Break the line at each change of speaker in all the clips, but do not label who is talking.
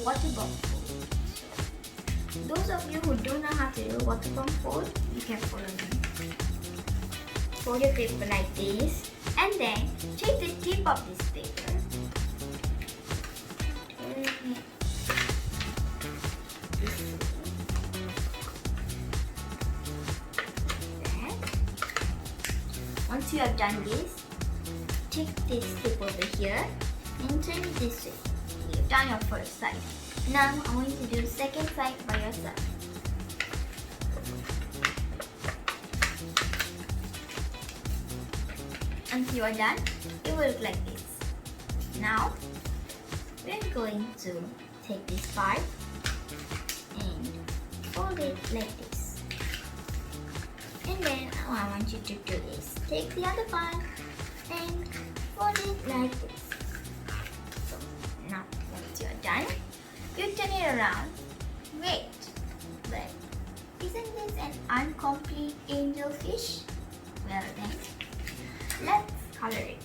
water pump fold. So, those of you who don't know how to do water pump fold, you can follow me. Fold your paper like this, and then take the tip of this paper. Once you have done this, take this tip over here and turn it this way. You've done your first side. Now I want you to do the second side by yourself. Once you are done, it will look like this. Now we're going to take this part and fold it like this. And then I want you to do this. Take the other part and fold it like this. So now once you're done, you turn it around. Wait, but isn't this an incomplete angelfish? Well then, let's color it.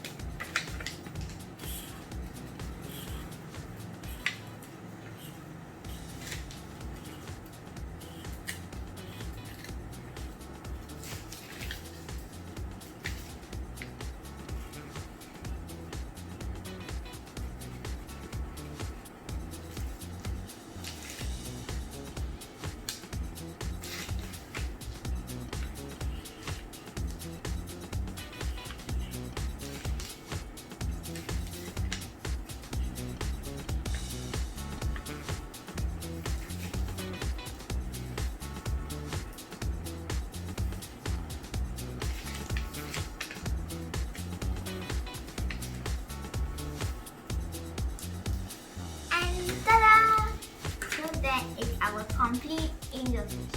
That is our complete angelfish.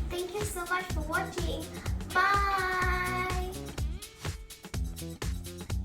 Thank you so much for watching. Bye!